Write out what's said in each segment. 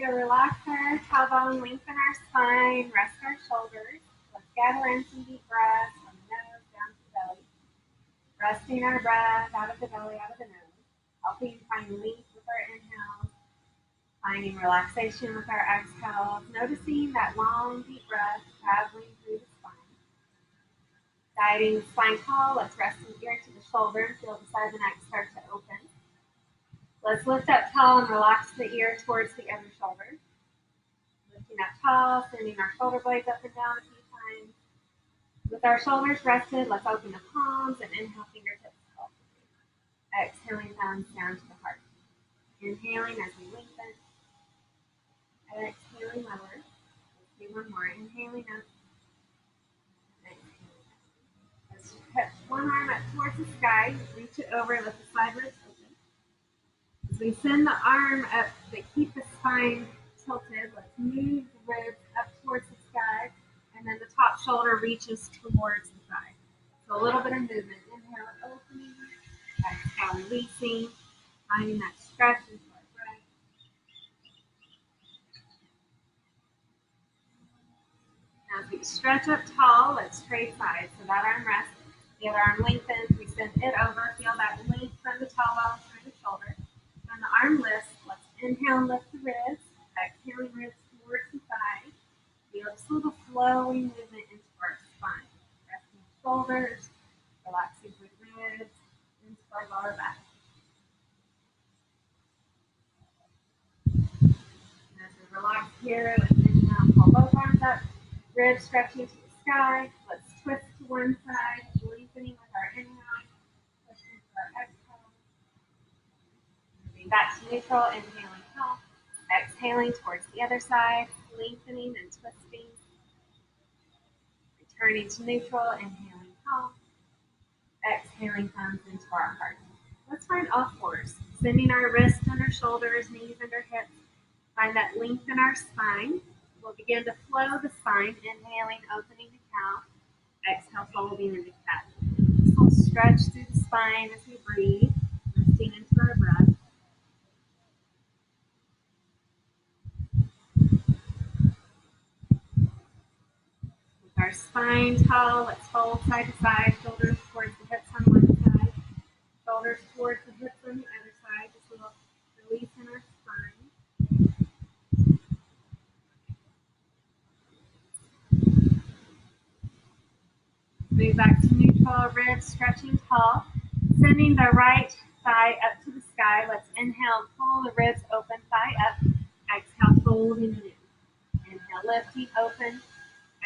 to relax our tailbone, lengthen our spine, rest our shoulders. Let's gather in some deep breaths from the nose down to the belly. Resting our breath out of the belly, out of the nose. Helping find length with our inhales. Finding relaxation with our exhales. Noticing that long, deep breath traveling through the spine. Guiding the spine tall, let's rest the ear to the shoulder. Feel the side of the neck start to open. Let's lift up tall and relax the ear towards the other shoulder. Lifting up tall, sending our shoulder blades up and down a few times. With our shoulders rested, let's open the palms and inhale fingertips up. Exhaling thumbs down to the heart. Inhaling as we lengthen. Exhaling lower. Let's do one more. Inhaling up. Exhaling up. Let's touch one arm up towards the sky. Reach it over. Let the side ribs open. As we send the arm up to keep the spine tilted, let's move the ribs up towards the sky, and then the top shoulder reaches towards the side. So a little bit of movement. Inhale, opening. Exhale, releasing. Finding that stretch into our breath. Now as we stretch up tall, let's trade sides. So that arm rests. The other arm lengthens. We send it over. Feel that length from the tailbone through the shoulder. And the arm lifts. Let's inhale and lift the ribs. Exhaling ribs towards the thigh. Feel this little flowing movement into our spine. Resting shoulders, relaxing the ribs, into our lower back. And as we relax here, let's inhale, pull both arms up. Ribs stretching to the sky. Let's twist to one side, lengthening with our inhale. Twisting to our exhale. Moving back to neutral, inhaling tall. Exhaling towards the other side, lengthening and twisting. Returning to neutral, inhaling tall. Exhaling thumbs into our heart. Let's find all fours. Sending our wrists under shoulders, knees under hips. Find that length in our spine. We'll begin to flow the spine, inhaling, opening the cow. Exhale, folding into cat. We'll stretch through the spine as we breathe, resting into our breath. Our spine tall, let's fold side to side, shoulders towards the hips on one side, shoulders towards the hips on the other side, just a little release in our spine. Move back to neutral, ribs stretching tall, sending the right thigh up to the sky. Let's inhale and pull the ribs open, thigh up. Exhale, folding in. Inhale, lifting, open.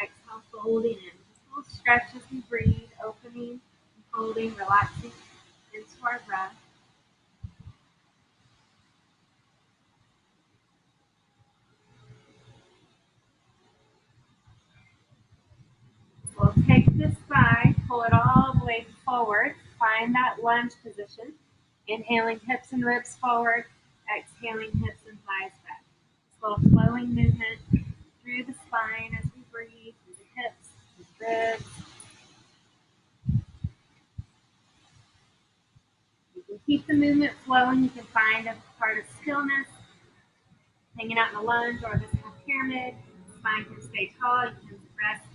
Exhale, folding in. We'll stretch as we breathe, opening and folding, relaxing into our breath. We'll take this thigh, pull it all the way forward, find that lunge position. Inhaling hips and ribs forward, exhaling hips and thighs back. This little flowing movement through the spine as we breathe, through the hips, the ribs. You can keep the movement flowing. You can find a part of stillness, hanging out in a lunge or this half pyramid. The spine can stay tall. You can rest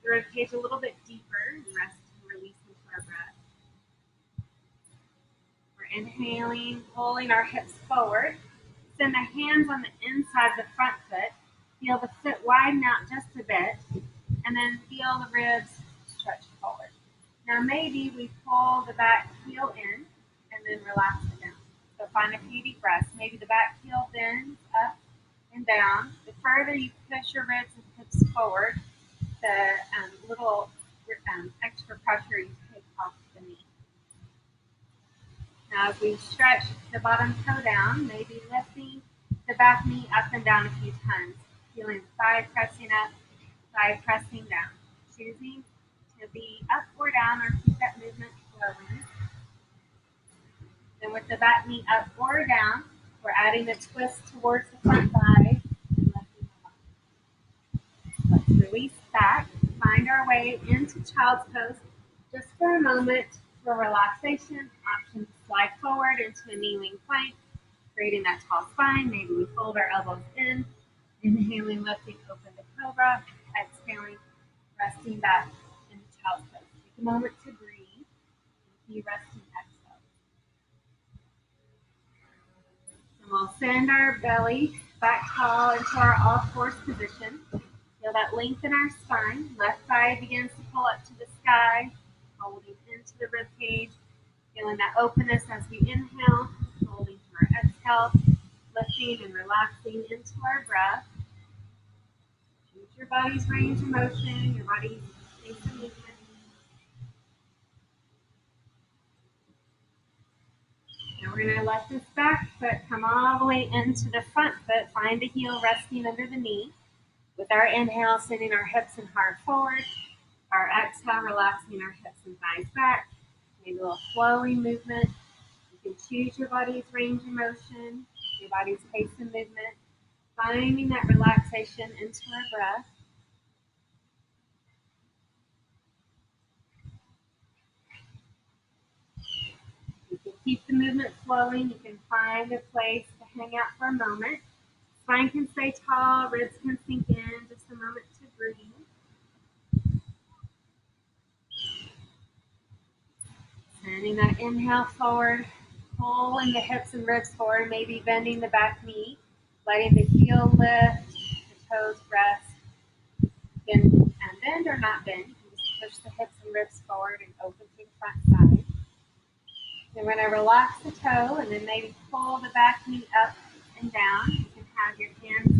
the rib cage a little bit deeper and rest and release into our breath. We're inhaling, pulling our hips forward. Send the hands on the inside of the front foot. Feel the foot widen out just a bit, and then feel the ribs stretch forward. Now maybe we pull the back heel in and then relax it down. So find a few deep breaths. Maybe the back heel bends up and down. The further you push your ribs and hips forward, the little extra pressure you take off the knee. Now as we stretch the bottom toe down, maybe lifting the back knee up and down a few times. Feeling the thigh pressing up, thigh pressing down. Choosing to be up or down or keep that movement flowing. Then with the back knee up or down, we're adding a twist towards the front thigh and lifting the leg. Let's release back, find our way into child's pose just for a moment for relaxation. Option to slide forward into a kneeling plank, creating that tall spine. Maybe we fold our elbows in, inhaling, lifting, open to cobra, exhaling, resting back into child's pose. Take a moment to breathe. Keep resting, exhale. And we'll send our belly back tall into our all-fours position. Feel that length in our spine. Left thigh begins to pull up to the sky, holding into the rib cage. Feeling that openness as we inhale, holding to our exhale, lifting and relaxing into our breath. Choose your body's range of motion, your body's pace of movement. Now we're going to let this back foot come all the way into the front foot. Find the heel resting under the knee. With our inhale, sending our hips and heart forward. Our exhale, relaxing our hips and thighs back. Maybe a little flowing movement. You can choose your body's range of motion, your body's pace of movement. Finding that relaxation into our breath. You can keep the movement flowing. You can find a place to hang out for a moment. Spine can stay tall, ribs can sink in. Just a moment to breathe. Sending that inhale forward, pulling the hips and ribs forward, maybe bending the back knee, letting the heel lift, the toes rest. And bend or not bend. You can just push the hips and ribs forward and open to the front side. Then we're going to relax the toe and then maybe pull the back knee up and down. You can have your hands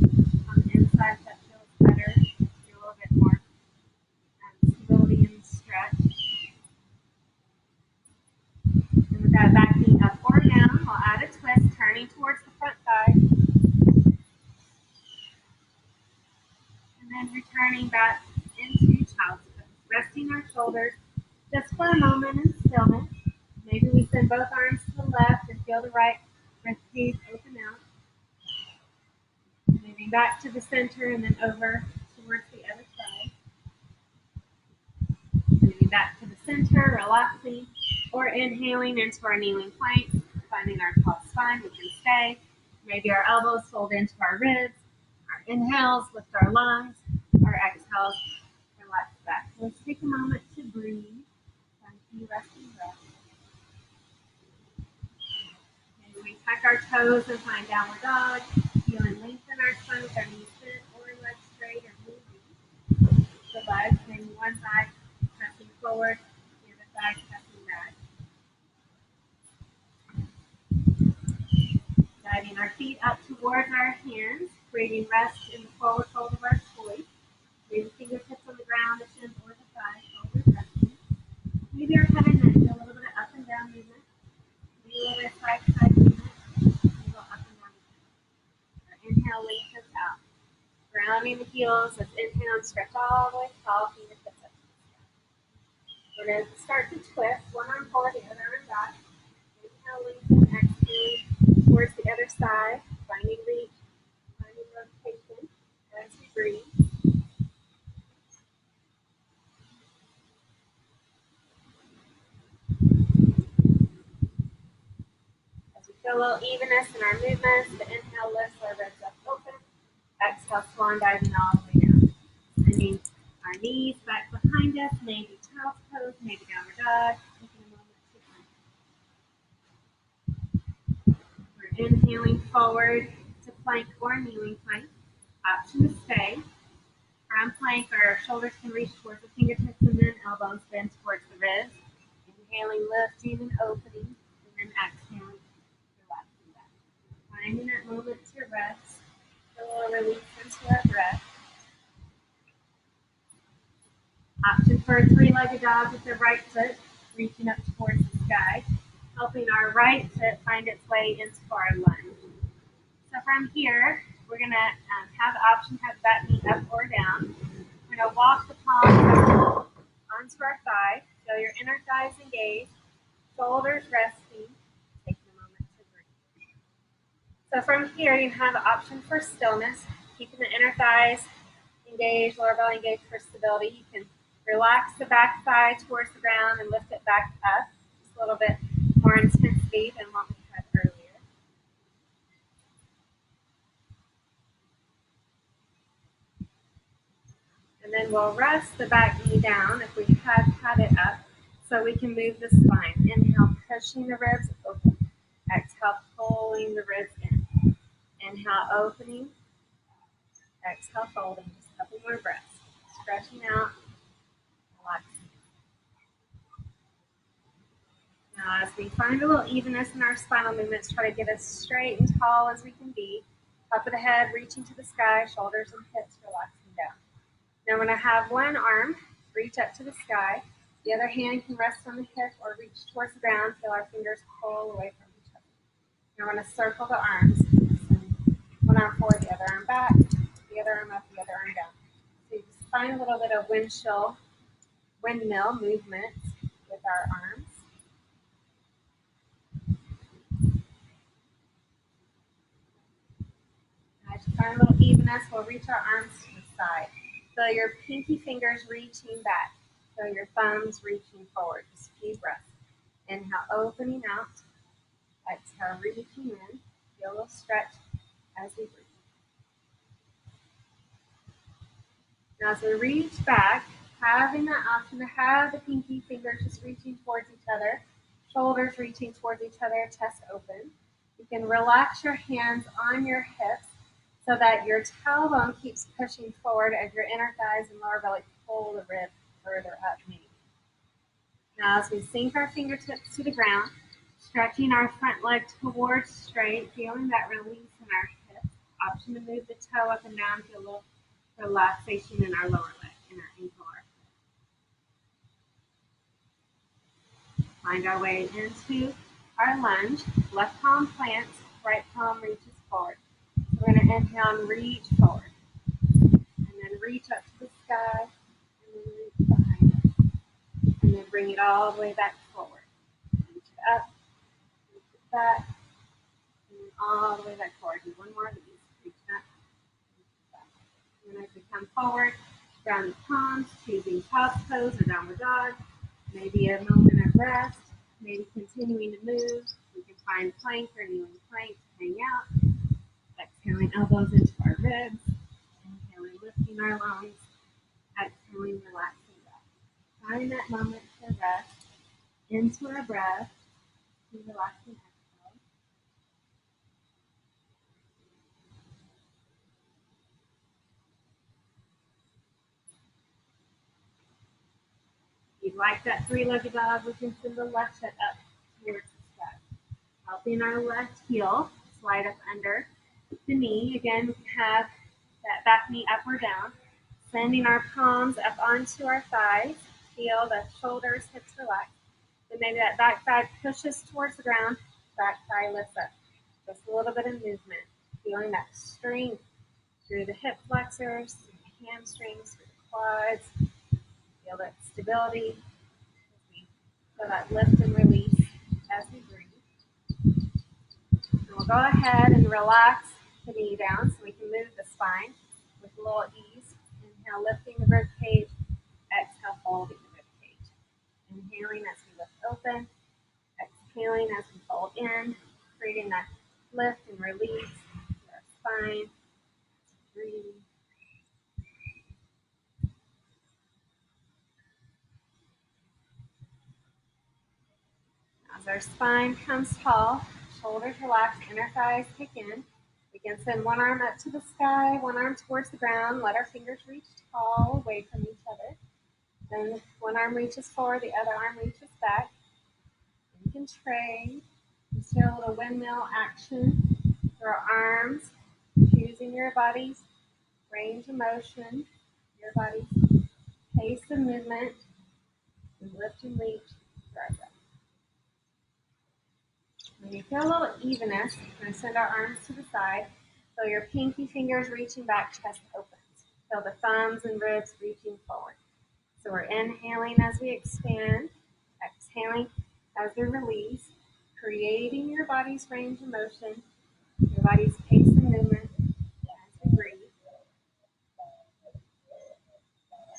on the inside if that feels better. Do a little bit more stability and stretch. And with that back knee up or down, we'll add a twist, turning towards the front thigh. And then returning back into child's pose. Resting our shoulders just for a moment in stillness. Maybe we send both arms to the left and feel the right rib cage open out. Moving back to the center and then over towards the other side. Moving back to the center, relaxing, or inhaling into our kneeling plank, finding our tall spine. We can stay. Maybe our elbows fold into our ribs. Our inhales lift our lungs. Our exhales relax back. Let's take a moment to breathe. Find a few resting breaths. Maybe we tuck our toes and find downward dog. Feeling lengthen our spine with our knees bent or legs straight or moving. The legs, maybe one thigh pressing forward, the other thigh pressing back. Guiding our feet up towards our hands, creating rest in the forward fold of our toes. Maybe fingertips on the ground, the shin or the thigh, shoulders resting. Maybe our head and neck, do a little bit of up and down movement. Maybe a little bit of side to side movement. Maybe go up and down. Our inhale lengthens out. Grounding the heels. Let's inhale and stretch all the way tall, fingertips up to the sky. We're going to start to twist. One arm forward, the other arm back. Inhale, lengthen, exhale towards the other side. Finding reach, finding rotation as we breathe. Feel a little evenness in our movements. The inhale lifts our ribs up open. Exhale, swan diving all the way down. Sending our knees back behind us. Maybe child's pose, maybe downward dog. Taking a moment to We're inhaling forward to plank or kneeling plank. Option to stay. From plank, our shoulders can reach towards the fingertips and then elbows bend towards the ribs. Inhaling, lifting and opening, and then exhaling. Finding that moment to rest, a little release into our breath. Option for a three-legged dog with the right foot reaching up towards the sky, helping our right foot find its way into our lunge. So from here, we're going to have the option to have that knee up or down. We're going to walk the palms onto our thigh. Feel your inner thighs engaged, shoulders resting. So from here, you have the option for stillness, keeping the inner thighs engaged, lower belly engaged for stability. You can relax the back thigh towards the ground and lift it back up, just a little bit more intensity than what we had earlier. Then we'll rest the back knee down if we have had it up so we can move the spine. Inhale, pushing the ribs open. Exhale, pulling the ribs in. Inhale, opening. Exhale, folding. Just a couple more breaths. Stretching out, relaxing. Now, as we find a little evenness in our spinal movements, try to get as straight and tall as we can be. Top of the head, reaching to the sky, shoulders and hips relaxing down. Now, when I have one arm, reach up to the sky. The other hand can rest on the hip or reach towards the ground. Feel our fingers pull away from each other. Now, we're going to circle the arms. Send one arm forward, the other arm back, the other arm up, the other arm down. So you just find a little bit of windmill movement with our arms. As you find a little evenness, we'll reach our arms to the side. Feel your pinky fingers reaching back. Feel your thumbs reaching forward. Just a few breaths. Inhale, opening out. Exhale, reaching in. Feel a little stretch as we breathe. Now as we reach back, having that option to have the pinky fingers just reaching towards each other, shoulders reaching towards each other, chest open. You can relax your hands on your hips so that your tailbone keeps pushing forward as your inner thighs and lower belly pull the rib further up. Now as we sink our fingertips to the ground, stretching our front leg towards straight, feeling that release in our hips. Option to move the toe up and down, feel a little relaxation in our lower leg, in our ankle. Find our way into our lunge. Left palm plants, right palm reaches forward. So we're going to inhale and reach forward. And then reach up to the sky. And then reach behind us. And then bring it all the way back forward. Reach it up. Reach it back. And then all the way back forward. Do one more of these. Reach up. Reach it back. And then as we come forward, ground the palms, choosing child's pose or downward dog. Maybe a moment of rest, maybe continuing to move. We can find plank or kneeling plank to hang out. Exhaling elbows into our ribs. Inhaling, lifting our lungs. Exhaling, relaxing back. Find that moment to rest into our breath. Relaxing exhale. If you'd like that three-legged dog, we can send the left foot up towards the sky. Helping our left heel slide up under the knee. Again, we can have that back knee up or down. Sending our palms up onto our thighs. Feel the shoulders, hips relax. Then maybe that back thigh pushes towards the ground. Back thigh lifts up. Just a little bit of movement. Feeling that strength through the hip flexors, through the hamstrings, through the quads. Feel that stability. Feel that lift and release as we breathe. And we'll go ahead and relax the knee down so we can move the spine with a little ease. Inhale, lifting the rib cage. Exhale, folding the rib cage. Inhaling as we lift open. Exhaling as we fold in. Creating that lift and release through our spine. Breathe. As our spine comes tall, shoulders relax, inner thighs kick in. We can send one arm up to the sky, one arm towards the ground. Let our fingers reach tall, away from each other. Then one arm reaches forward, the other arm reaches back. You can trade. Just do a little windmill action through our arms, choosing your body's range of motion, your body's pace of movement, and lift and reach through our breath. When you feel a little evenness, we're going to send our arms to the side. Feel your pinky fingers reaching back, chest opens. Feel the thumbs and ribs reaching forward. So we're inhaling as we expand, exhaling as we release, creating your body's range of motion, your body's pace and movement as we breathe.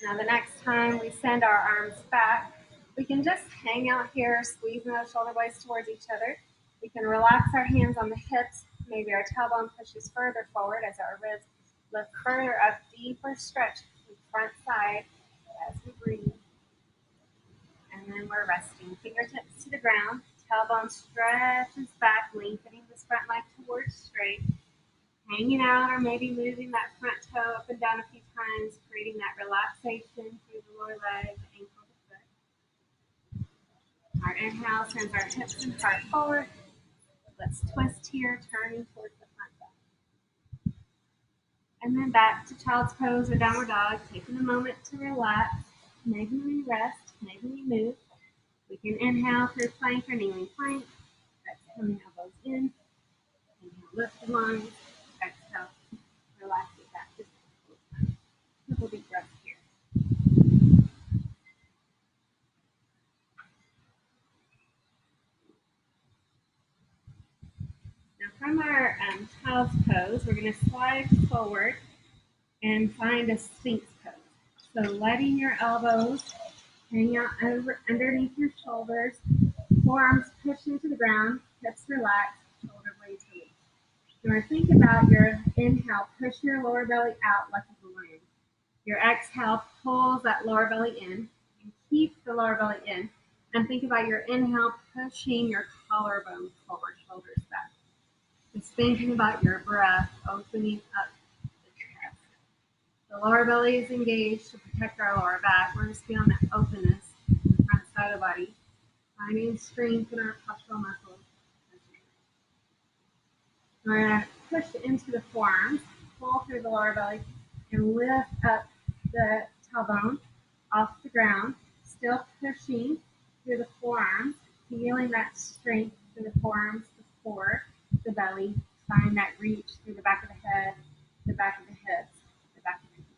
Now the next time we send our arms back, we can just hang out here, squeezing those shoulder blades towards each other. We can relax our hands on the hips. Maybe our tailbone pushes further forward as our ribs lift further up, deeper stretch. We front side as we breathe. And then we're resting. Fingertips to the ground. Tailbone stretches back, lengthening this front leg towards straight. Hanging out or maybe moving that front toe up and down a few times, creating that relaxation through the lower leg, the ankle, the foot. Our inhale sends our hips and heart forward. Let's twist here, turning towards the front bend. And then back to child's pose or downward dog, taking a moment to relax. Maybe we rest, maybe we move. We can inhale through plank or kneeling plank. Exhaling elbows in. Inhale, lift the lungs. Exhale, relax it back. Just a couple deep breaths here. Now from our child's pose, we're going to slide forward and find a Sphinx pose. So letting your elbows hang out underneath your shoulders, forearms push into the ground, hips relax, shoulder blades release. You want to think about your inhale, push your lower belly out like a balloon. Your exhale pulls that lower belly in. You keep the lower belly in. And think about your inhale pushing your collarbone forward, shoulders back. Just thinking about your breath opening up the chest. The lower belly is engaged to protect our lower back. We're just feeling that openness in the front side of the body, finding strength in our postural muscles. We're going to push into the forearms, pull through the lower belly, and lift up the tailbone off the ground, still pushing through the forearms, feeling that strength through the forearms before the belly, find that reach through the back of the head, the back of the hips, the back of the knees.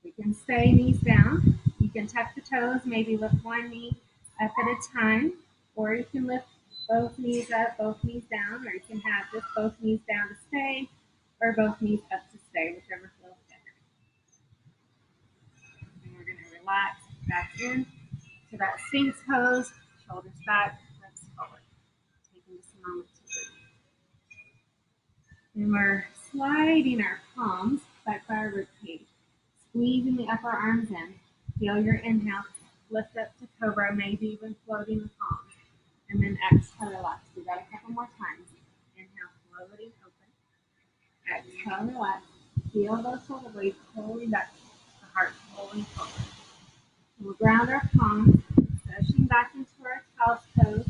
We can stay knees down. You can tuck the toes, maybe lift one knee up at a time, or you can lift both knees up, both knees down, or you can have just both knees down to stay, or both knees up to stay, whichever feels better. And we're going to relax back in to that Sphinx pose, shoulders back, hips forward. Taking just a moment to breathe. And we're sliding our palms back by our rib cage, squeezing the upper arms in. Feel your inhale, lift up to cobra, maybe even floating the palms. And then exhale, relax. Do that a couple more times. Inhale, floating open. Exhale, relax. Feel those shoulder blades pulling back, the heart pulling forward. And we'll ground our palms, pushing back into our child's pose,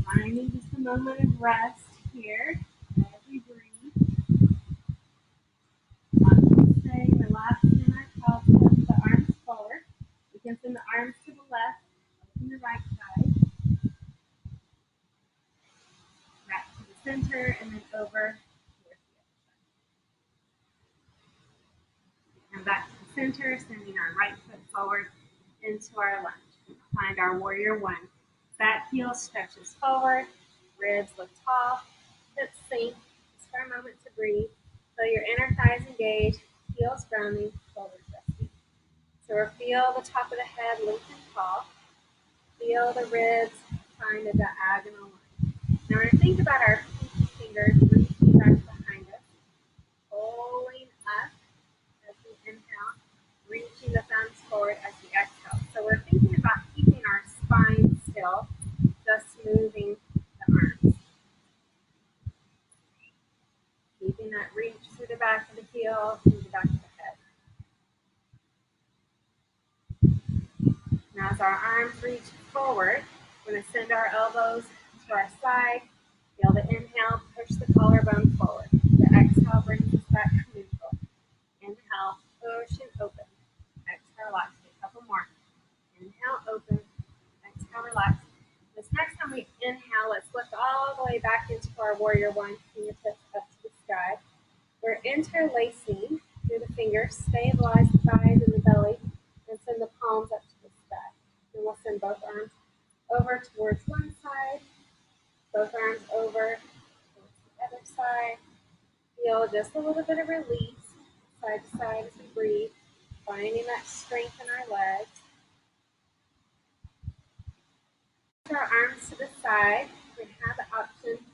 finding just a moment of rest here as we breathe. Stay relaxed in our child's pose, the arms forward. We can send the arms to the left, open the right side. Back to the center and then over towards the other side. And back to the center, sending our right foot forward into our lunge. Find our warrior one. Back heel stretches forward, ribs look tall, hips sink. Just for a moment to breathe. Feel your inner thighs engage, heels grounding, shoulders resting. So we'll feel the top of the head lengthen tall. Feel the ribs find a diagonal line. Now we're going to think about our pinky fingers reaching back behind us, pulling up as we inhale, reaching the thumbs forward as we exhale. So we're thinking about keeping our spine still, just moving the arms. Keeping that reach through the back of the heel, through the back of the head. Now as our arms reach forward, we're going to send our elbows to our side. Feel the inhale, push the collarbone forward. The exhale brings us back to neutral. Inhale, push and open. Exhale, relax. A couple more. Inhale, open. Exhale, relax. This next time we inhale, let's lift all the way back into our warrior one, fingertips up to the sky. We're interlacing through the fingers, stabilize the thighs and the belly, and send the palms up to the sky. Then we'll send both arms over towards one side, both arms over towards the other side. Feel just a little bit of release, side to side as we breathe, finding that strength in our legs. Our arms to the side. We have the option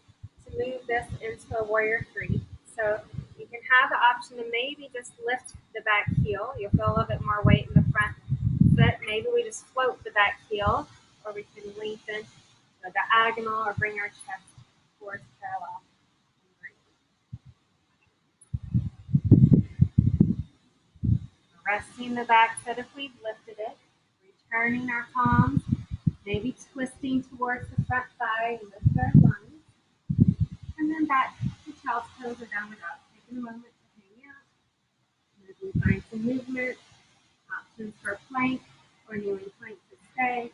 to move this into a warrior three. So you can have the option to maybe just lift the back heel. You'll feel a little bit more weight in the front foot. Maybe we just float the back heel, or we can lengthen the diagonal or bring our chest towards parallel. Resting the back foot if we've lifted it. Returning our palms, maybe twisting towards the front thigh and lift our lungs. And then back to child's pose or downward dog. Taking a moment to hang out. And as we find some movement, options for plank or kneeling plank to stay.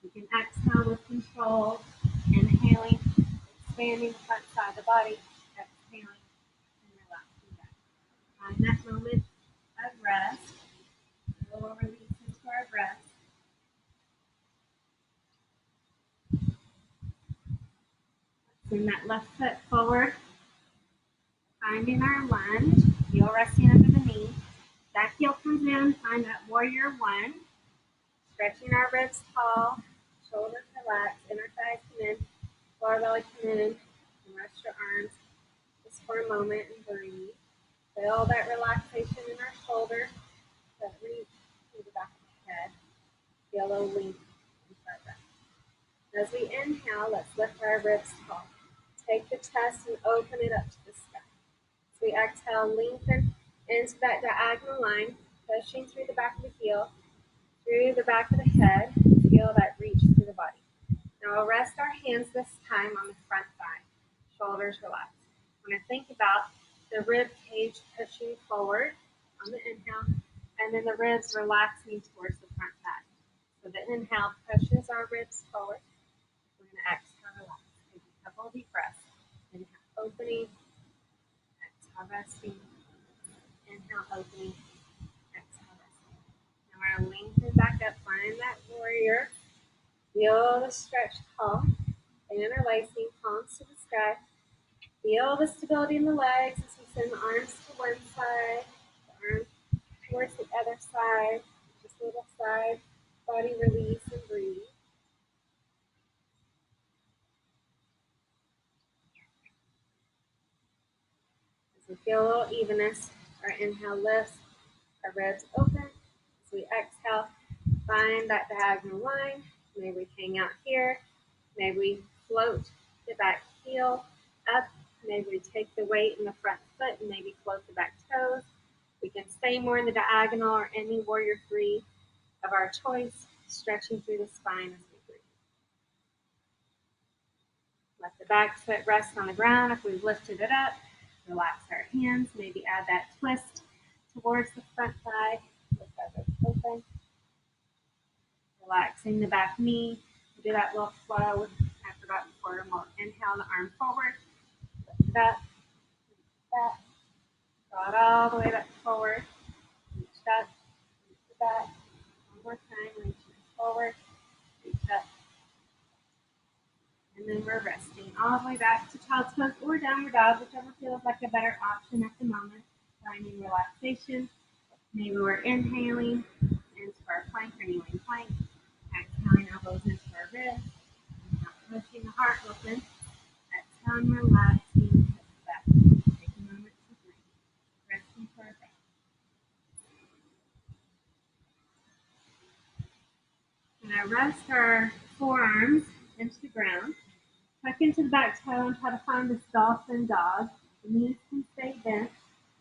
We can exhale with control, inhaling, expanding the front side of the body, exhaling, and relaxing back. Find that moment of rest. A little release into our breath. Bring that left foot forward, finding our lunge, heel resting under the knee. Back heel comes in, find that warrior one. Stretching our ribs tall, shoulders relax, inner thighs come in, lower belly come in, and rest your arms just for a moment and breathe. Feel that relaxation in our shoulders that reach to the back of the head. Feel a little length in our breath. As we inhale, let's lift our ribs tall. Take the chest and open it up to the sky. As we exhale, lengthen into that diagonal line, pushing through the back of the heel, through the back of the head. Feel that reach through the body. Now we'll rest our hands this time on the front thigh. Shoulders relaxed. We're going to think about the rib cage pushing forward on the inhale, and then the ribs relaxing towards the front thigh. So the inhale pushes our ribs forward. We're going to exhale, relax. Take a couple of deep breaths. Inhale, opening. Exhale, resting. Inhale, opening. Exhale, resting. Now we're going to lengthen back up. Find that warrior. Feel the stretch tall. Interlacing, palms to the sky. Feel the stability in the legs as we send the arms to one side, the arms towards the other side, just a little side, body release and breathe. As we feel a little evenness, our inhale lifts, our ribs open. As we exhale, find that diagonal line. Maybe we hang out here. Maybe we float the back heel up. Maybe we take the weight in the front foot and maybe float the back toes. We can stay more in the diagonal or any warrior three of our choice, stretching through the spine as we breathe. Let the back foot rest on the ground. If we've lifted it up, relax our hands. Maybe add that twist towards the front thigh. Lift our ribs open. Relaxing the back knee. Do that little flow I forgot before. We'll inhale the arm forward. Lift it up. Reach back. Draw it all the way back forward. Reach up. Reach it back. One more time. Reach it forward. Reach up. And then we're resting all the way back to child's pose or downward dog, whichever feels like a better option at the moment. Finding relaxation. Maybe we're inhaling into our plank or kneeling plank. Exhaling elbows into our ribs. Pushing the heart open. Exhaling, relaxing. Back. Take a moment to breathe. Resting for our breath. And I rest our forearms into the ground. Tuck into the back toe and try to find this dolphin dog. The knees can stay bent.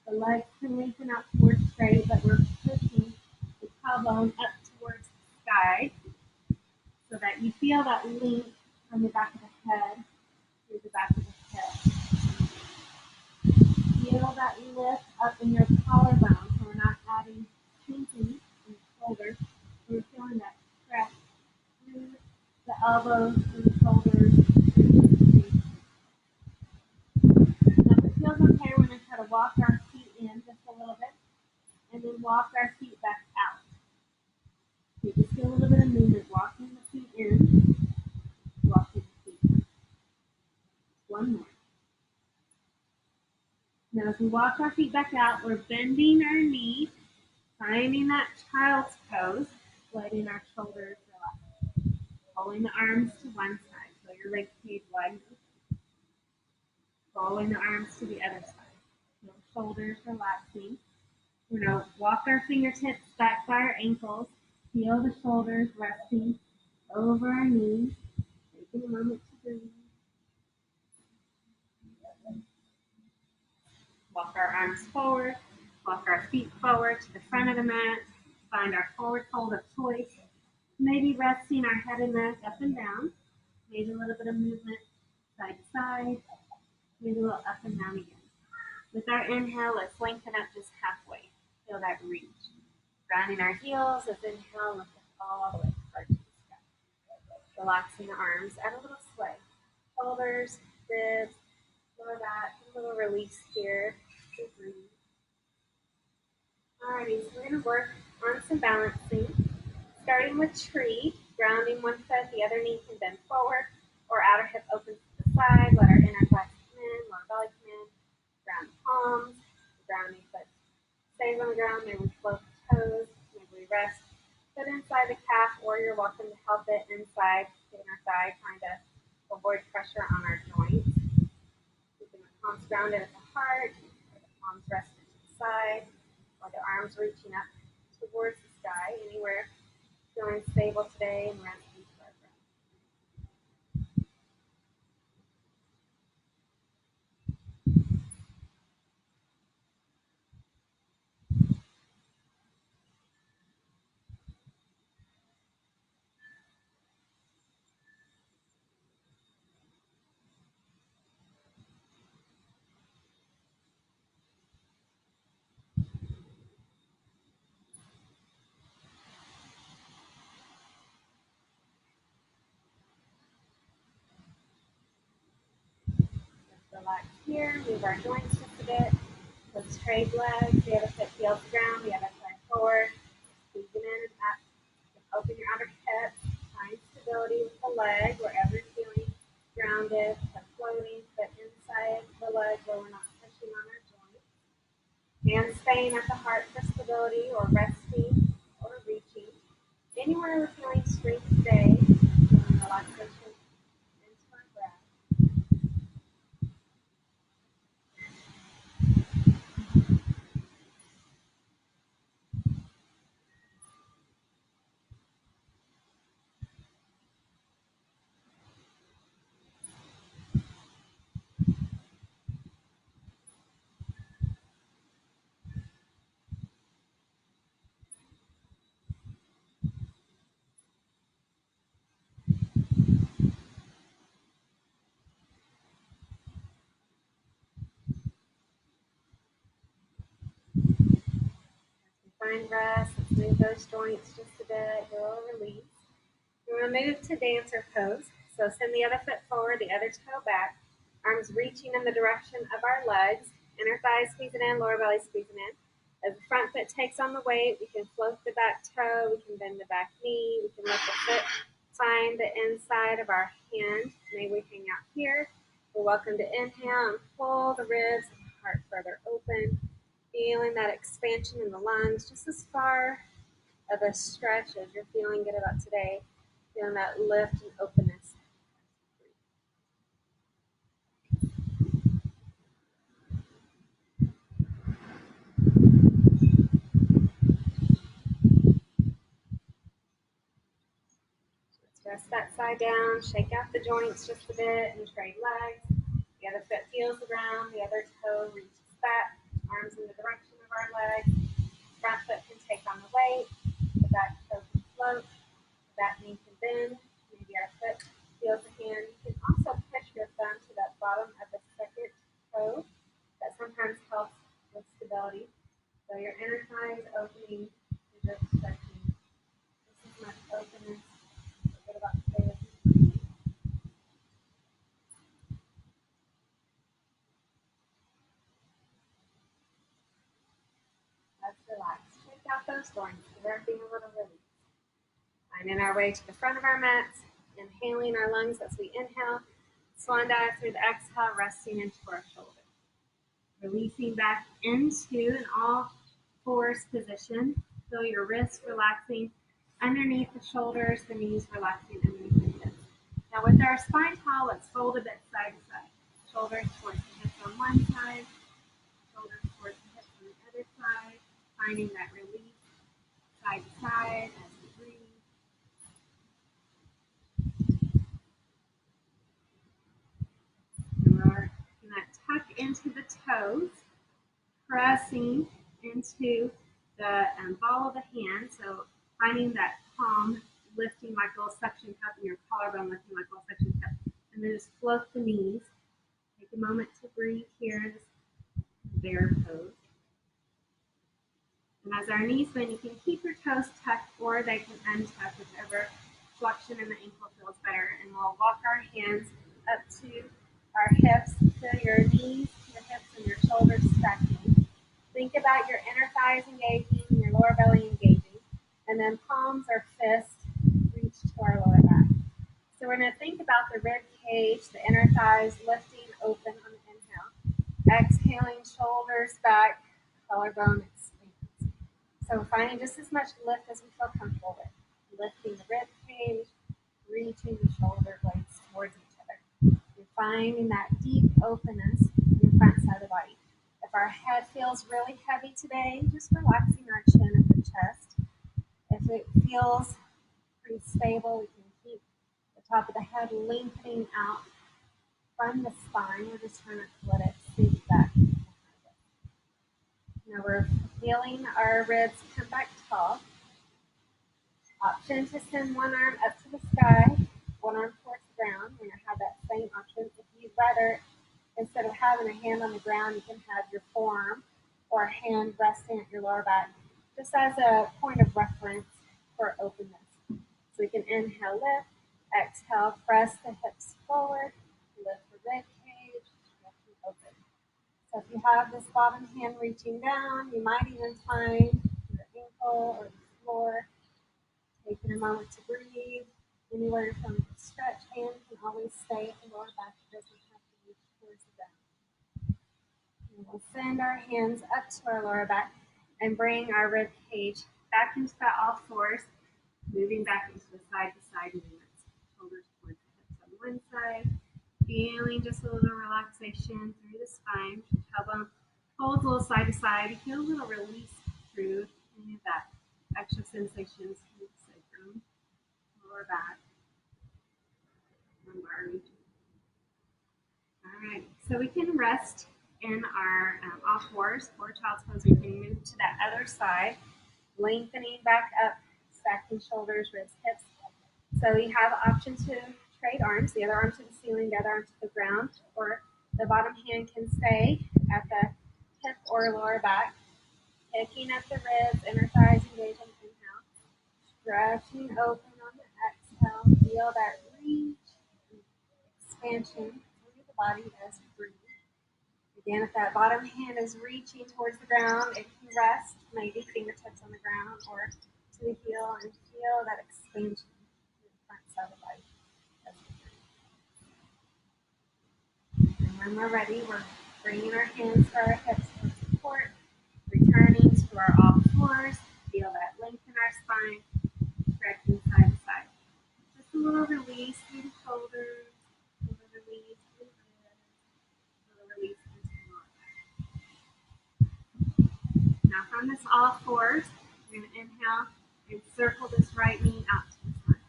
The legs can lengthen out towards straight, but we're pushing the tailbone up towards the sky so that you feel that length from the back of the head through the back of the head. Feel that lift up in your collarbone, so we're not adding tension in the shoulders. We're feeling that stretch through the elbows, through the shoulders, through the feet. And if it feels okay, we're going to try to walk our feet in just a little bit, and then walk our feet back out. You just feel a little bit of movement, walking the feet in, walking the feet out. One more. Now as we walk our feet back out, we're bending our knees, finding that child's pose, letting our shoulders relax. Pulling the arms to one side, so your rib cage wide open. Pulling the arms to the other side. Feel shoulders relaxing. We're going to walk our fingertips back by our ankles, feel the shoulders resting over our knees. Taking a moment to breathe. Walk our arms forward, walk our feet forward to the front of the mat, find our forward fold of choice, maybe resting our head and neck up and down, maybe a little bit of movement side to side, maybe a little up and down again. With our inhale, let's lengthen up just halfway. Feel that reach. Grounding our heels as inhale, lift us all the way forward to the sky. Relaxing the arms, add a little sway. Shoulders, ribs, lower back, a little release here. Breathe. Alrighty, so we're going to work on some balancing. Starting with tree, grounding one foot, the other knee can bend forward, or outer hip opens to the side. Let our inner thighs come in, lower belly come in. Ground the palms, grounding foot stays on the ground. Maybe we float the toes, maybe we rest. Foot inside the calf, or you're welcome to help it inside, getting our thigh, trying to avoid pressure on our joints. Keeping the palms grounded at the heart, or the palms rested to the side, or the arms reaching up towards the sky, anywhere. Feeling stable today and resting to our breath. Relax here, move our joints just a bit. Let's trade legs. The other foot feels the ground, the other side forward. Squeezing in and up. Open your outer hip. Find stability with the leg wherever you're feeling grounded. Floating, but inside the leg where we're not pushing on our joints. Hands staying at the heart for stability, or resting, or reaching. Anywhere we're feeling strength today, feeling relaxation into our breath. Find rest. Let's move those joints just a bit. Do a little release. We're going to move to dancer pose. So send the other foot forward, the other toe back. Arms reaching in the direction of our legs. Inner thighs squeezing in, lower belly squeezing in. As the front foot takes on the weight, we can float the back toe. We can bend the back knee. We can let the foot find the inside of our hand. Maybe we hang out here. We're welcome to inhale and pull the ribs and the heart further open. Feeling that expansion in the lungs, just as far of a stretch as you're feeling good about today. Feeling that lift and openness. Let's rest that side down, shake out the joints just a bit, and trade legs. The other foot feels the ground, the other toe reaches back, arms in the direction of our legs. Front foot can take on the weight, the back toe can float, the back knee can bend, maybe our foot feels the hand. You can also push your thumb to that bottom of the second toe. That sometimes helps with stability. So your inner thigh is opening, you're just stretching. This is much openness. What about today? Let's relax. Shake out those joints. Give everything a little release. Finding our way to the front of our mats. Inhaling our lungs as we inhale. Swan dive through the exhale, resting into our shoulders. Releasing back into an all fours position. Feel your wrists relaxing underneath the shoulders, the knees relaxing underneath the hips. Now with our spine tall, let's fold a bit side to side. Shoulders towards the hips on one side, shoulders towards finding that release side to side as we breathe. And we're going to tuck into the toes, pressing into the ball of the hand. So finding that palm lifting like a little suction cup and your collarbone lifting like a little suction cup. And then just float the knees. Take a moment to breathe here in this bear pose. And as our knees bend, you can keep your toes tucked or they can untuck, whichever flexion in the ankle feels better. And we'll walk our hands up to our hips, to your knees, your hips, and your shoulders stretching. Think about your inner thighs engaging, your lower belly engaging, and then palms or fists reach to our lower back. So we're going to think about the rib cage, the inner thighs lifting open on the inhale. Exhaling, shoulders back, collarbone expands. So finding just as much lift as we feel comfortable with. Lifting the rib cage, reaching the shoulder blades towards each other. You're finding that deep openness in the front side of the body. If our head feels really heavy today, just relaxing our chin at the chest. If it feels pretty stable, we can keep the top of the head lengthening out from the spine. We're just trying to let it sink back. Now we're feeling our ribs come back tall. Option to send one arm up to the sky, one arm towards the ground. We're going to have that same option. If you'd rather, instead of having a hand on the ground, you can have your forearm or a hand resting at your lower back, just as a point of reference for openness. So we can inhale, lift, exhale, press the hips forward, lift the rib cage, lift and open. So if you have this bottom hand reaching down, you might even find your ankle or the floor. Taking a moment to breathe. Anywhere you're feeling a stretch, hand can always stay at the lower back. It doesn't have to reach towards the ground. And we'll send our hands up to our lower back and bring our rib cage back into that all fours, moving back into the side-to-side movements. Shoulders towards the hips on one side. Feeling just a little relaxation through the spine. Tailbone holds a little side to side. You feel a little release through any of that extra sensations from the sacrum, lower back, lumbar region. All right, so we can rest in our all fours for child's pose. We can move to that other side, lengthening back up, stacking shoulders, ribs, hips. So we have option to trade arms, the other arm to the ceiling, the other arm to the ground, or the bottom hand can stay at the hip or lower back, picking up the ribs, inner thighs engage on the inhale, stretching open on the exhale. Feel that reach, expansion through the body as we breathe. Again, if that bottom hand is reaching towards the ground, it can rest, maybe fingertips on the ground or to the heel, and feel that expansion through the front side of the body. And when we're ready, we're bringing our hands to our hips for support, returning to our all fours. Feel that length in our spine, stretching side to side. Just a little release through the shoulders, a little release through the ribs, a little release into the lower back. Now from this all fours, we're going to inhale and circle this right knee out to the side.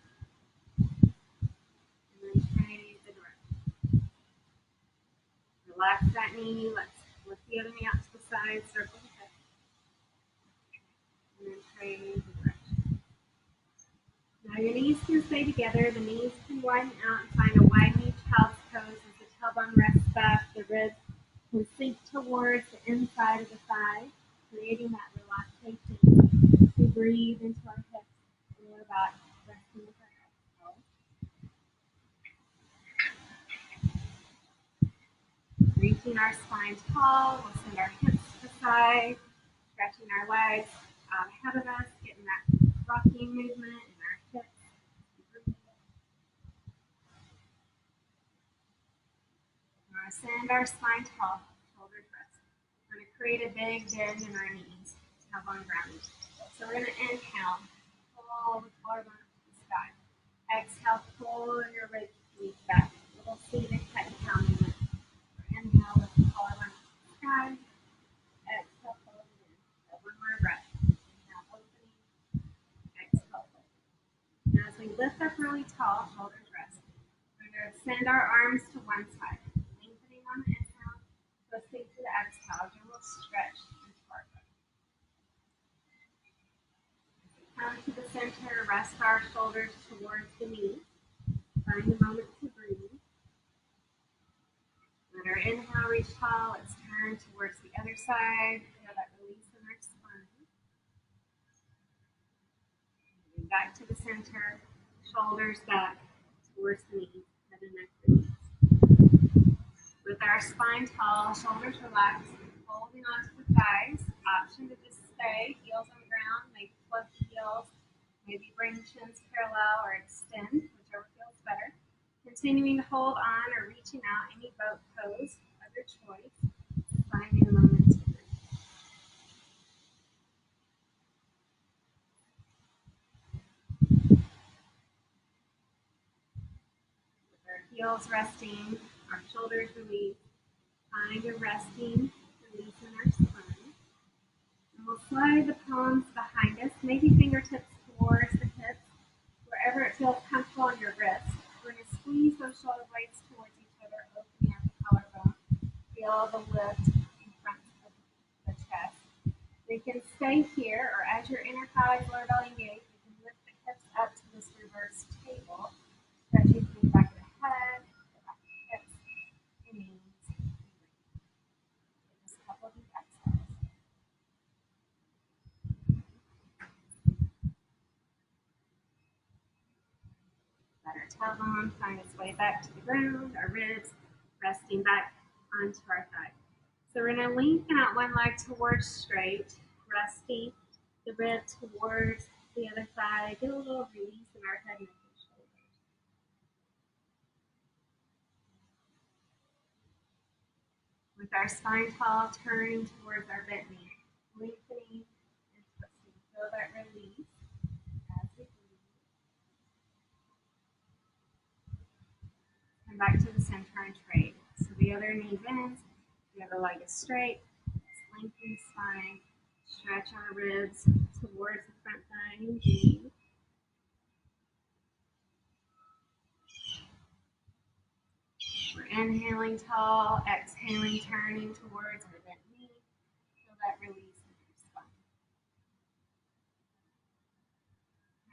And then trade the direction. Relax that knee. Let's lift the other knee out to the side, circle the hip. And then trade the direction. Now your knees can stay together. The knees can widen out and find a widening child's pose as the tailbone rests back. The ribs can sink towards the inside of the thigh, creating that relaxation. We breathe into our hips, lower back, resting with our exhale. Reaching our spine tall, we'll send our hips to the side, stretching our legs out ahead of us, getting that rocking movement in our hips. We're going to send our spine tall, shoulders rest. We're going to create a big bend in our knees, tailbone ground. So we're going to inhale, pull the collarbone up to the sky. Exhale, pull your rib cage back. A little seated cat and cow movement. Inhale, lift the collarbone up to the sky. Exhale, pull it in. So one more breath. really tall, shoulders rest. We're going to send our arms to one side, lengthening on the inhale, twisting to the exhale, and we'll stretch into our breath. Come to the center, rest our shoulders towards the knees. Find a moment to breathe. Let our inhale reach tall. Let's turn towards the other side. Feel that release in our spine. Moving back to the center, shoulders back towards the knees, head and neck release. With our spine tall, shoulders relaxed, holding onto the thighs. Option to just stay, heels on the ground, maybe flip the heels, maybe bring shins parallel or extend, whichever feels better. Continuing to hold on or reaching out, any boat pose of your choice. Finding a moment to breathe. With our heels resting, our shoulders released, find a resting release in our spine. And we'll slide the palms behind us, maybe fingertips towards the hips, wherever it feels comfortable on your wrist. We're going to squeeze those shoulder blades towards each other, opening up the collarbone. Feel the lift in front of the chest. You can stay here, or as your inner thighs, lower belly engage, you can lift the hips up to this reverse table, stretching through the back of the head, the back of the hips, and knees. Just a couple of deep exhales. Let our tailbone find its way back to the ground, our ribs resting back onto our thigh. So we're going to lengthen out one leg towards straight, resting the rib towards the other thigh. Get a little release in our head, neck, and shoulders. With our spine tall, turning towards our bent knee, lengthening and twisting. Feel that release as we breathe. Come back to the center and trade. So the other knee bends, the other leg is straight. Let's lengthen the spine, stretch our ribs towards the front thigh and knee. We're inhaling tall, exhaling, turning towards our bent knee. Feel that release in your spine.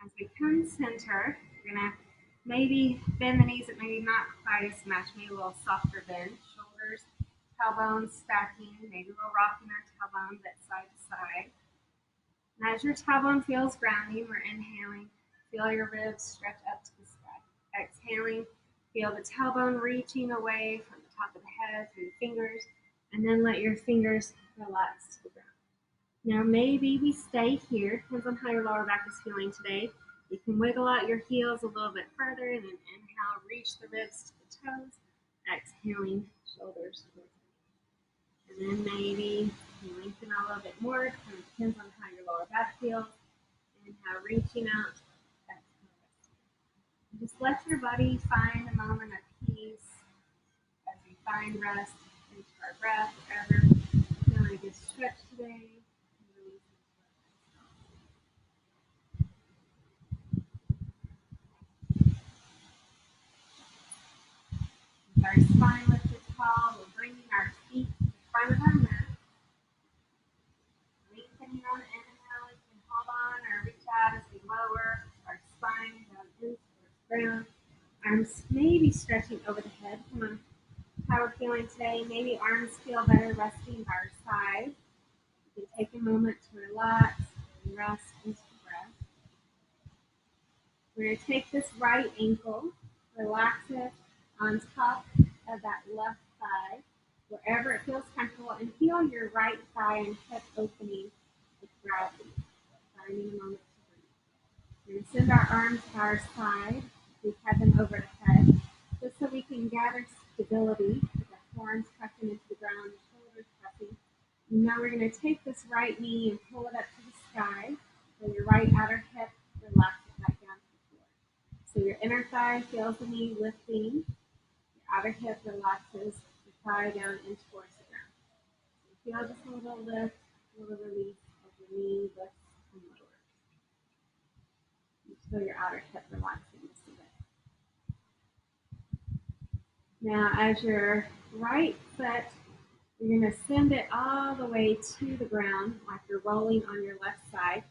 As we come center, we're going to maybe bend the knees, but maybe not quite as much, maybe a little softer bend. Shoulders, tailbones stacking, maybe a little rocking our tailbone, but side to side. And as your tailbone feels grounding, we're inhaling. Feel your ribs stretch up to the sky. Exhaling, feel the tailbone reaching away from the top of the head through the fingers, and then let your fingers relax to the ground. Now maybe we stay here, depends on how your lower back is feeling today. You can wiggle out your heels a little bit further, and then inhale, reach the ribs to the toes. Exhaling, shoulders towards the knees. And then maybe you lengthen out a little bit more, kind of depends on how your lower back feels. Inhale, reaching out. Just let your body find a moment of peace as we find rest into our breath, wherever you're feeling a good stretch today. With our spine lifted tall, we're bringing our feet to the front of our mat. Lengthening on the inhale, you can hold on or reach out as we lower our spine down into the ground. Arms maybe stretching over the head. Come on, how we're feeling today. Maybe arms feel better resting by our side. You can take a moment to relax and rest into the breath. We're going to take this right ankle, relax it on top of that left thigh, wherever it feels comfortable, and feel your right thigh and hip opening with gravity. Finding a moment to breathe. We're going to send our arms to our side. We have them over the head, just so we can gather stability with our horns tucking into the ground, shoulders tucking. And now we're going to take this right knee and pull it up to the sky. So your right outer hip, relax it back down to the floor. So your inner thigh feels the knee lifting. Your outer hip relaxes the thigh down and towards the ground. So feel just a little lift, a little release of the knee lifts and lowers. You feel your outer hip relaxing just a bit. Now, as your right foot, you're going to send it all the way to the ground, like you're rolling on your left side.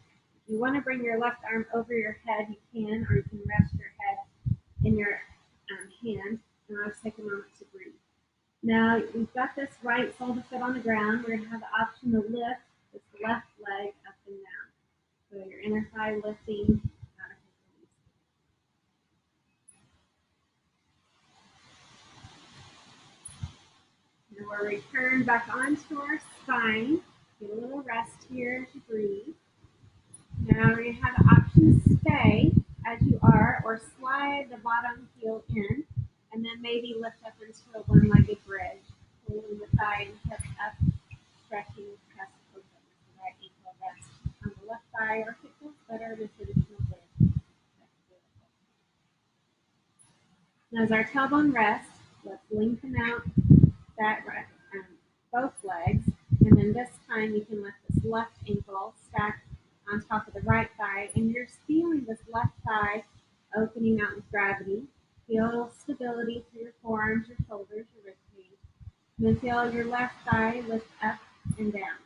If you want to bring your left arm over your head, you can, or you can rest your head in your hand. And I'll just take a moment to breathe. Now, we've got this right sole to foot on the ground. We're going to have the option to lift this left leg up and down. So your inner thigh lifting out of hip release. Now we'll return back onto our spine. Get a little rest here as you breathe. Now we're going to have the option to stay as you are or slide the bottom heel in and then maybe lift up into a one-legged bridge, pulling the thigh and hip up, stretching the chest open with the right ankle rest on the left thigh, or if it feels better, the traditional bridge. Now as our tailbone rests, let's lengthen out that both legs, and then this time you can let this left ankle stack on top of the right thigh, and you're feeling this left thigh opening out with gravity. Feel stability through your forearms, your shoulders, your rib cage. And then feel your left thigh lift up and down.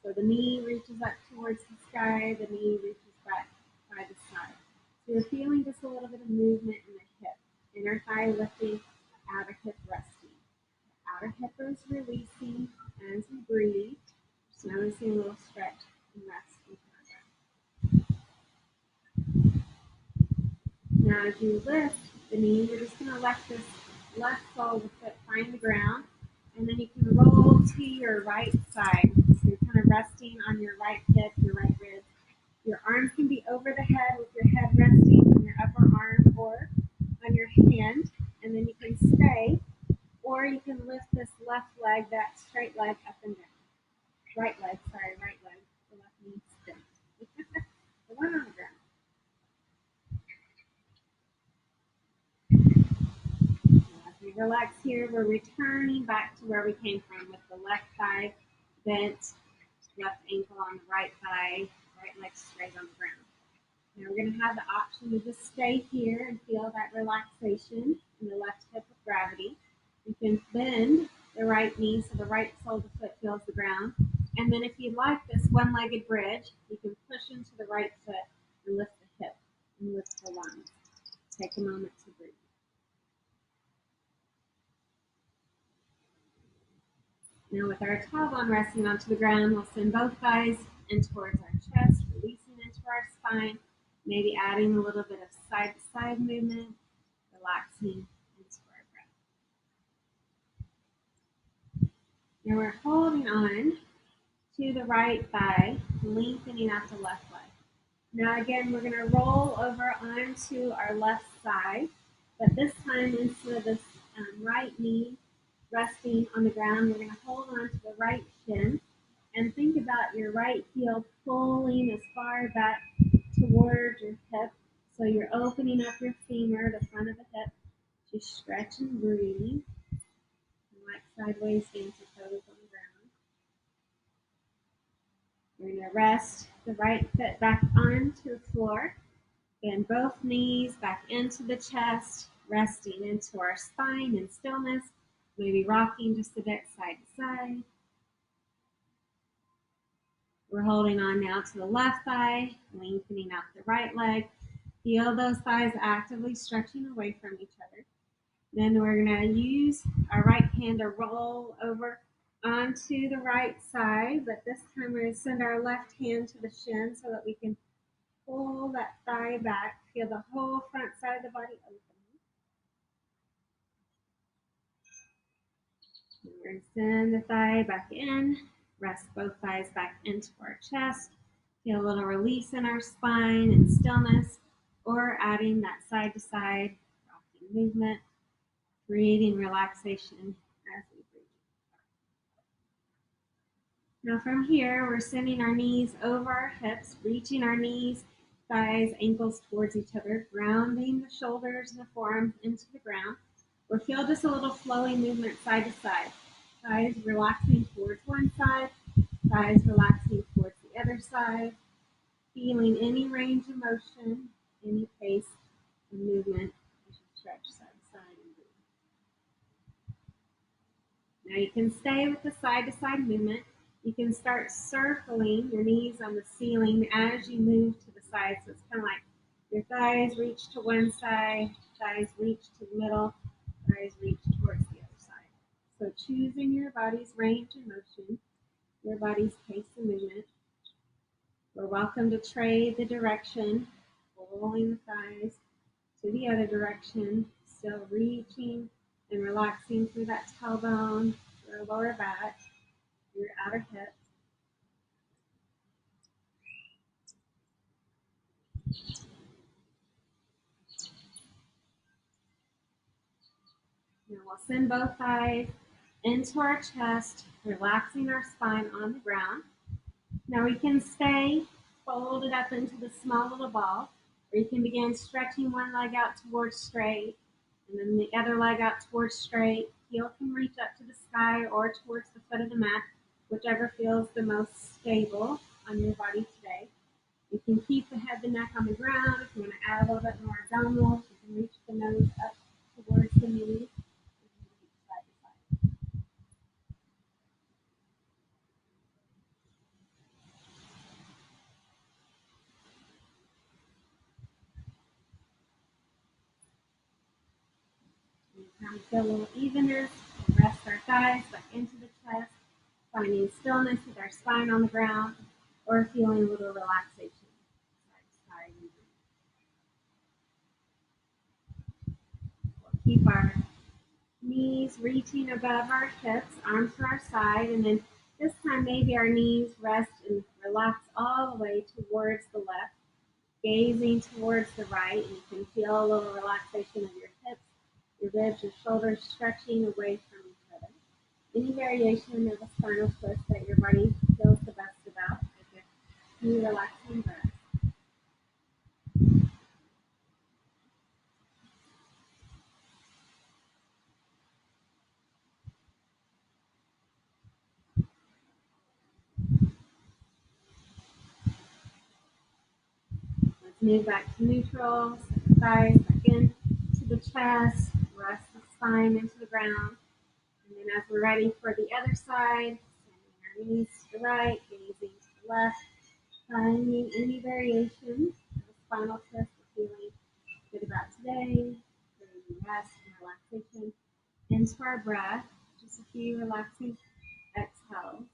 So the knee reaches up towards the sky, the knee reaches back by the side. So you're feeling just a little bit of movement in the hip. Inner thigh lifting, outer hip resting. Outer hip is releasing as we breathe. Just noticing a little stretch and rest. Now as you lift the knee, you're just going to let this left sole of the foot find the ground, and then you can roll to your right side. So you're kind of resting on your right hip, your right rib. Your arms can be over the head with your head resting on your upper arm or on your hand, and then you can stay, or you can lift this left leg, that straight leg, up and down. Right leg, the left knee bent. The one on the ground. As we relax here, we're returning back to where we came from with the left thigh bent, left ankle on the right thigh, right leg straight on the ground. Now we're going to have the option to just stay here and feel that relaxation in the left hip with gravity. You can bend the right knee so the right sole of the foot feels the ground. And then if you like this one-legged bridge, you can push into the right foot and lift the hip and lift the lungs. Take a moment to breathe. Now with our tailbone resting onto the ground, we'll send both thighs in towards our chest, releasing into our spine, maybe adding a little bit of side-to-side movement, relaxing into our breath. Now we're holding on to the right thigh, lengthening out the left leg. Now again, we're going to roll over onto our left side, but this time instead of this right knee resting on the ground, we're going to hold on to the right shin and think about your right heel pulling as far back towards your hip. So you're opening up your femur, the front of the hip. Just stretch and breathe. And like sideways dance your toes on the ground. You're going to rest the right foot back onto the floor. Bend both knees back into the chest, resting into our spine in stillness. Maybe rocking just a bit side to side. We're holding on now to the left thigh, lengthening out the right leg. Feel those thighs actively stretching away from each other. Then we're going to use our right hand to roll over onto the right side, but this time we're going to send our left hand to the shin so that we can pull that thigh back. Feel the whole front side of the body open. We're going to send the thigh back in, rest both thighs back into our chest. Feel a little release in our spine and stillness, or adding that side to side rocking movement, creating relaxation as we breathe. Now from here, we're sending our knees over our hips, reaching our knees, thighs, ankles towards each other, grounding the shoulders and the forearms into the ground. We'll feel just a little flowing movement side to side. Thighs relaxing towards one side, thighs relaxing towards the other side, feeling any range of motion, any pace and movement as you stretch side to side and breathe. Now you can stay with the side-to-side movement. You can start circling your knees on the ceiling as you move to the side. So it's kind of like your thighs reach to one side, thighs reach to the middle, thighs reach towards the other side. So choosing your body's range of motion, your body's pace of movement. We're welcome to trade the direction, pulling the thighs to the other direction, still reaching and relaxing through that tailbone, your lower back, your outer hips. Now we'll send both thighs into our chest, relaxing our spine on the ground. Now we can stay folded up into the small little ball, or you can begin stretching one leg out towards straight, and then the other leg out towards straight. Heel can reach up to the sky or towards the foot of the mat, whichever feels the most stable on your body today. You can keep the head, the neck on the ground. If you want to add a little bit more abdominals, you can reach the nose up towards the knees. Side to side. Now we feel a little evenness. We'll rest our thighs back into the chest, finding stillness with our spine on the ground, or feeling a little relaxation. Side to side. We'll keep our knees reaching above our hips, arms to our side, and then this time maybe our knees rest and relax all the way towards the left, gazing towards the right, and you can feel a little relaxation of your hips, your ribs, your shoulders stretching away from each other. Any variation of a spinal twist that your body feels the best about. Take a few relaxing breaths. Let's move back to neutral. Set the thighs back in to the chest. Rest the spine into the ground. And then as we're ready for the other side, sending our knees to the right, gazing to the left, finding any variation of a spinal twist we're feeling good about today, bringing rest and relaxation into our breath. Just a few relaxing exhales.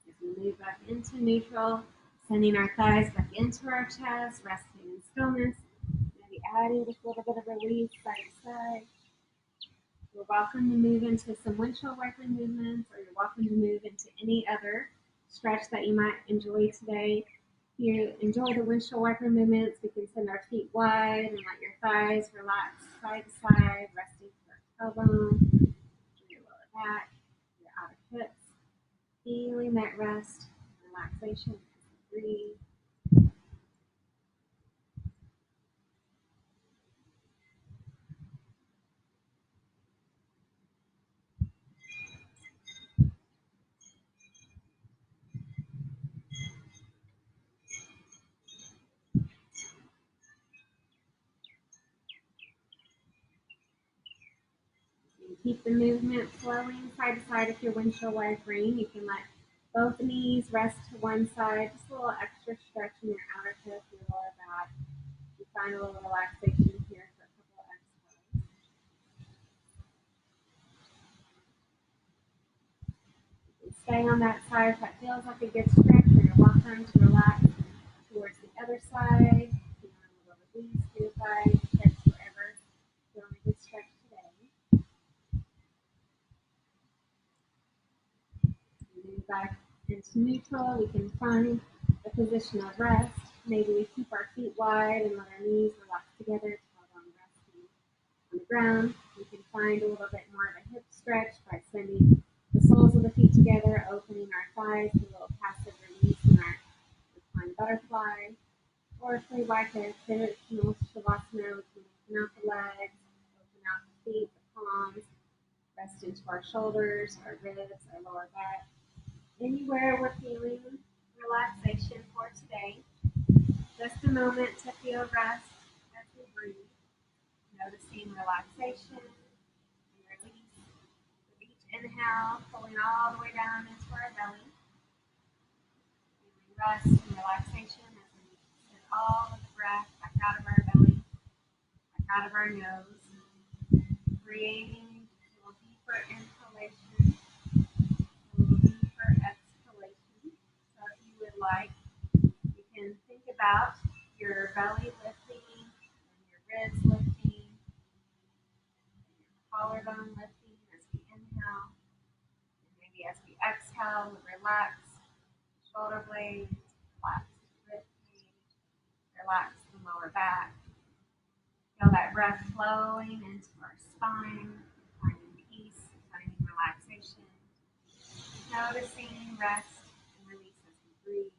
As we move back into neutral, sending our thighs back into our chest, resting in stillness, maybe adding just a little bit of release side to side. You're welcome to move into some windshield wiper movements, or you're welcome to move into any other stretch that you might enjoy today. If you enjoy the windshield wiper movements, we can send our feet wide and let your thighs relax side to side, resting to our tailbone, your lower back, your outer hips, feeling that rest, relaxation as you breathe. Keep the movement flowing side to side. If you're windshield wipering, you can let both knees rest to one side. Just a little extra stretch in your outer hip, your lower back. You find a little relaxation here for a couple of exhales. You can stay on that side if that feels like a good stretch, or you're welcome to relax towards the other side. You want a little release to your thighs, hips, wherever. Feeling a good stretch today. Move back into neutral. We can find a position of rest. Maybe we keep our feet wide and let our knees relax together, tailbone resting on the ground. We can find a little bit more of a hip stretch by sending the soles of the feet together, opening our thighs, a little passive release in our reclining butterfly, or if we like a traditional shavasana, we can open out the legs, open out the feet, the palms, rest into our shoulders, our ribs, our lower back. Anywhere we're feeling relaxation for today. Just a moment to feel rest as we breathe, noticing relaxation and release. With each inhale, pulling all the way down into our belly. Feeling rest and relaxation as we send all of the breath back out of our belly, back out of our nose, creating a little deeper inhalation, a little deeper exhalation. So if you would like, you can think about your belly lifting and your ribs lifting, your collarbone lifting as we inhale, and maybe as we exhale, relax shoulder blades, relax the rib cage, relax the lower back. Feel that breath flowing into our spine, finding peace, finding relaxation, noticing rest and release as we breathe.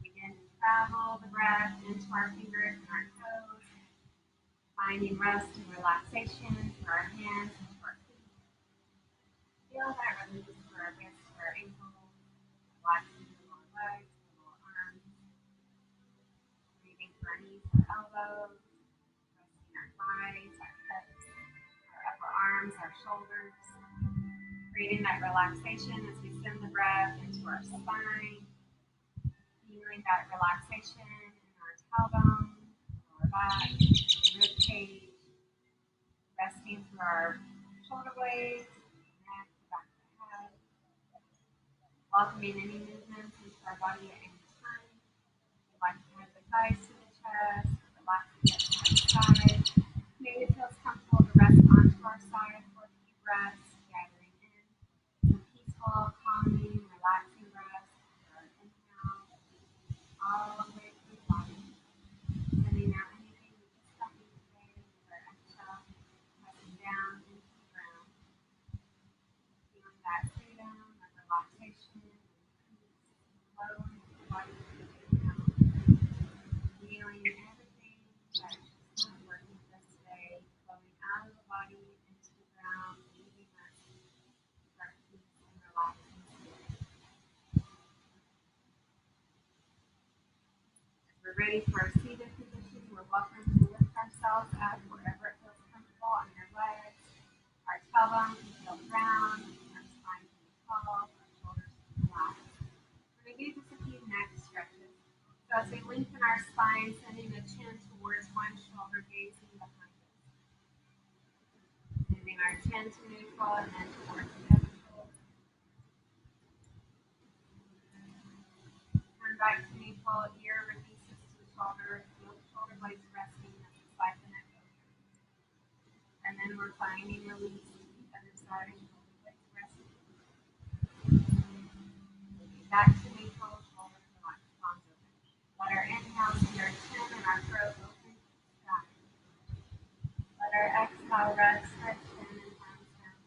Begin to travel the breath into our fingers and our toes, finding rest and relaxation for our hands and for our feet. Feel that release for our wrists, for our ankles, relaxing the lower legs, the lower arms, breathing for our knees, our elbows, resting our thighs, our hips, our upper arms, our shoulders, creating that relaxation as we send the breath into our spine, feeling that relaxation in our tailbone, lower back, rib cage, resting through our shoulder blades, neck, the back of the head, welcoming any movements into our body at any time. We'd like to head the thighs to the chest, relax the hips side to side. Maybe it feels comfortable to rest onto our side for a few breaths, gathering in some peaceful, calming, relaxing breaths for our inhale, all the way through the body, sending out anything we just don't need today with our exhale, pressing down into the ground, feeling that freedom, that relaxation, and peace flow into the body with each inhale, feeling everything that is not working for us today, flowing out of the body into the ground, leaving us with our peace and relaxing spirit. As we're ready for our seated position, we're welcome to lift ourselves up wherever it feels comfortable on your legs. Our tailbone can feel round, our spine can be tall, our shoulders can be flat. We're going to do just a few neck stretches. So as we lengthen our spine, sending the chin towards one shoulder, gazing behind us. Moving our chin to neutral and then towards the other shoulder. Turn back to neutral, ear releases to the shoulder, feel the shoulder blades resting as we slide the neck over. And then we're finding release to the other side, shoulder blades resting. Back to neutral, shoulders relaxed, palms open. Let our inhale see our chin and our throat open to the sky. Let our exhale rest our chin and palms down.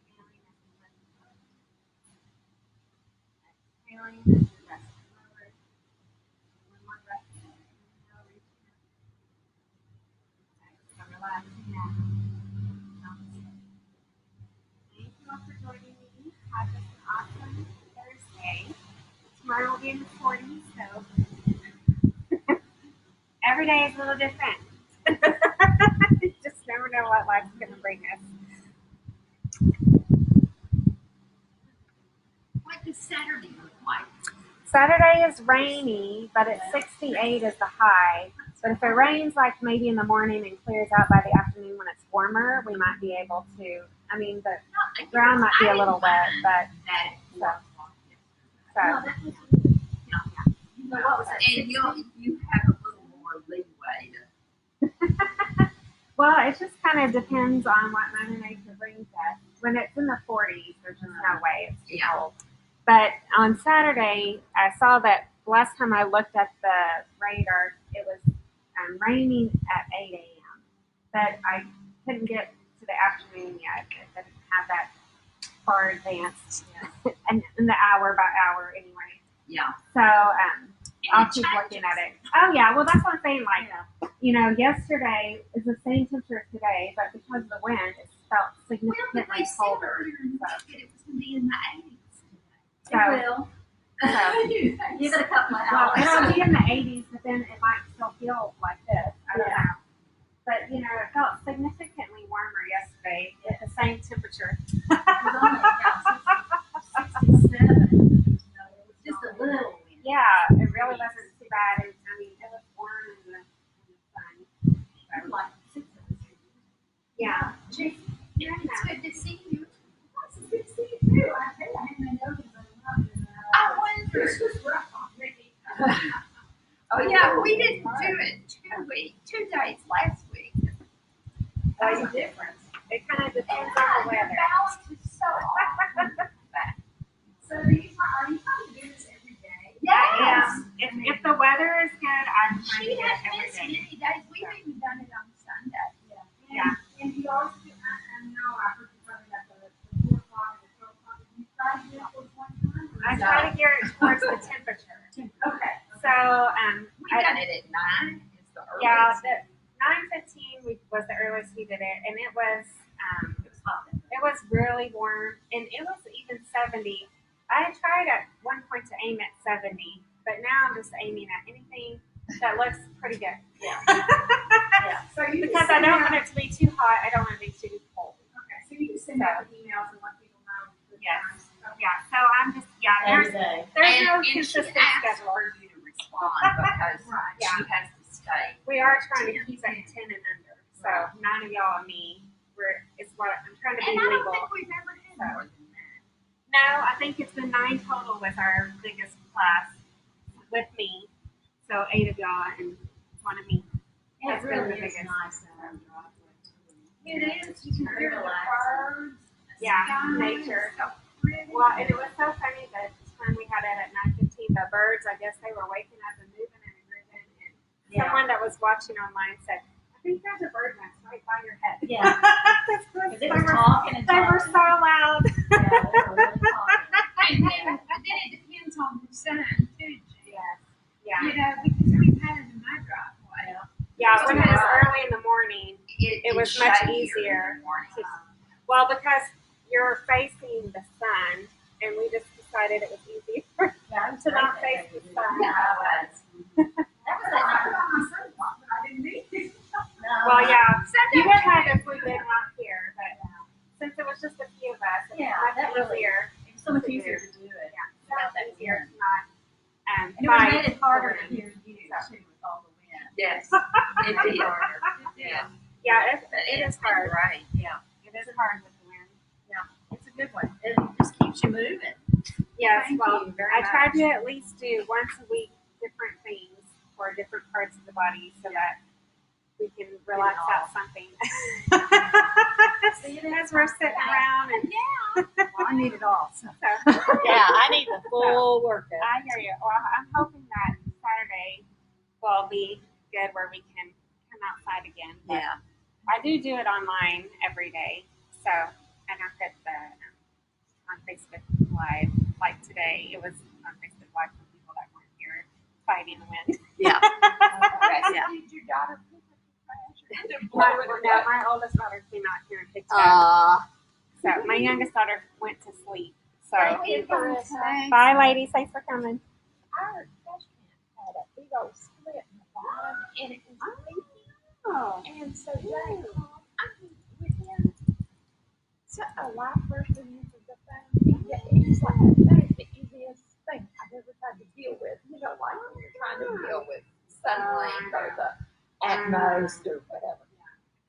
Inhaling as we lift the boat. Exhaling as we rest forward. One more breath. Inhale, reaching up. Exhale, relaxing down. Namaste. Thank you all for joining Tomorrow will be in the 40s, so every day is a little different. You just never know what life's going to bring us. What does Saturday look like? Saturday is rainy, but it's 68 is the high. But if it rains like maybe in the morning and clears out by the afternoon when it's warmer, we might be able to. I mean, the ground might be a little wet, but so. What was that? And you have a little more leeway. Well, it just kind of depends on what Mother Nature brings us. When it's in the 40s, there's just no way it's too cold. But on Saturday, I saw that last time I looked at the radar, it was raining at 8 a.m. But I couldn't get to the afternoon yet. It didn't have that far advanced, and in the hour by hour anyway. Yeah. So I'll keep looking at it. Oh yeah, well that's what I'm saying. Like, yesterday is the same temperature as today, but because of the wind, it felt significantly colder. It was going to be in the 80s. So, It will. Give it a couple of well, hours. it'll be in the 80s, but then it might still feel like this. I don't know. But it felt significantly warmer yesterday at the same temperature. It was only about 67. Just a little wind. Yeah, it really wasn't too bad. It was warm in the sun. Like 6 Yeah. It's good to see you. It's good to see you too. I hadn't noticed that I wonder. Oh yeah, we didn't do it 2 days last week. That's a difference. It kind of depends on the The weather. balance is so off. So are you trying to do this every day? Yes. If the weather is good, I'm trying to She do it hasn't every missed day. any days. We've even done it on Sunday. Yeah. And you always do, I know I heard you talking about the 4 o'clock and the 12 o'clock. You try to do it for one time? I try to gear it towards the temperature. Okay. So, We done it at 9. It's the earliest. yeah, the 9:15 was the earliest we did it, and it was It was hot then. it was really warm, and it was even 70. I had tried at one point to aim at 70, but now I'm just aiming at anything that looks pretty good. Yeah. So you Because can I don't send want out, it to be too hot. I don't want it to be too cold. okay, so you can send out emails and let people know. Yes. Yeah. So I'm just there's day. no and she consistent asked schedule. for you to respond because Yeah. she has to stay. We are trying to keep it 10 and under. So 9 of y'all and me, it's what I'm trying to be And I don't legal. think we've ever had more than that. No, I think it's been 9 total with our biggest class with me. So 8 of y'all and 1 of me. It That's been the really is biggest. nice out on Broadway too. It is. You can Very hear the relaxing. birds. Yeah, skies, nature. so pretty. Well, and it was so funny that the time we had it at 9:15, the birds, I guess they were waking up and moving and grooving. And someone that was watching online said, I think there's a bird nest right by your head. Yeah. That's good. Because it was talking and They were talking. so loud. Yeah, they were really talking. And then it depends on the sun too. Yes. Yeah. Because we've had it in my driveway. Yeah, when it was Right. early in the morning, it was much easier. in the morning. well, because you're facing the sun, and we just decided it was easier Yeah, to not face the sun. Yeah, it was. That was that night. on my sunblock, but I didn't need it. No. Well, yeah, Sunday you would have if we'd been out here, but since it was just a few of us, it Yeah, was that much really- easier. It was so much easier to do it. Yeah, Without so that much easier wind. to not And it fight made it harder the to wind. hear you too with all the wind. Yes, it It did. was harder. Yeah. Yeah, But it is it's been hard. great. Yeah. It is hard with the wind. It's a good one. It just keeps you moving. Yes, Thank well, you very I try much. to at least do once a week different things for different parts of the body so that we can relax out something. As we're sitting around and Well, I need it all. So. Yeah, I need the full workout. I hear you. Well, I'm hoping that Saturday will be good where we can come outside again. But Yeah. I do it online every day. So, and I put the on Facebook Live. Like today, it was on Facebook Live for people that weren't here fighting the wind. Yeah. Yeah. Did your daughter My oldest daughter came out here and picked up. So my youngest daughter went to sleep. So Thank you for listening. bye, ladies. Thanks for coming. our trash can had a big old split in the bottom, and it was leaking. Oh. And so Jay called. I mean, within a life person answered the phone. It was like that is the easiest thing I've ever tried to deal with. You know, like when you're trying to deal with Sunlink or the at most or whatever.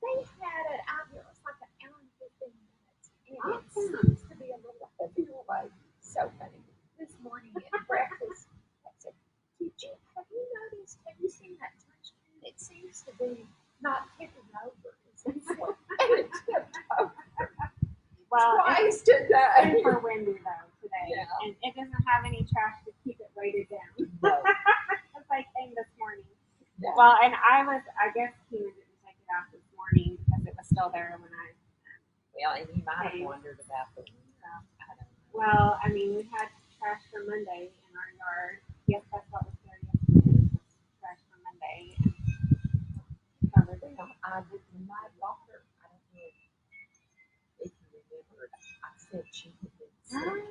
They had it out here. It was like an hour and 15 minutes, and it seems to be a little heavier weight. So funny. This morning at breakfast, I said, have you noticed? Have you seen that trash can? It seems to be not tipping over. And it tipped over. Well, Twice it's today. super windy though today, Yeah. and it doesn't have any trash to keep it weighted down. No. As I came this morning. Yeah. Well, and I guess Tina didn't take it out this morning because it was still there when I. Well, and you might have wondered about the I don't know. Well, I mean, we had trash for Monday in our yard. Yes, that's what was there yesterday. Was trash for Monday. Covered. I did my daughter. I don't know if you remember. I said she had been sick.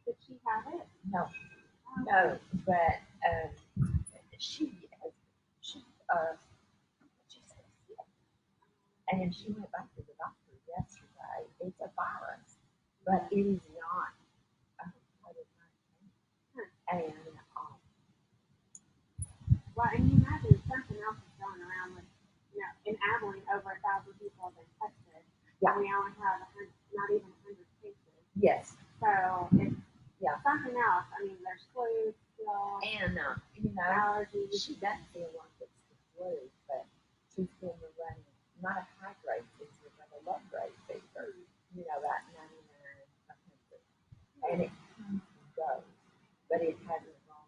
Did she have it? No, no, but she she's sick, and she went back to the doctor yesterday. It's a virus, but it is not COVID-19. And Well, and you imagine something else is going around with, in Abilene, over 1,000 people have been tested. Yeah. And we only have not even 100 cases. yes, So it's something else. I mean, there's flu still, and allergies. she doesn't feel like it's the flu, but she's been running not a high grade fever, but a low grade fever. About 99, 100, and it comes and goes, but it hasn't gone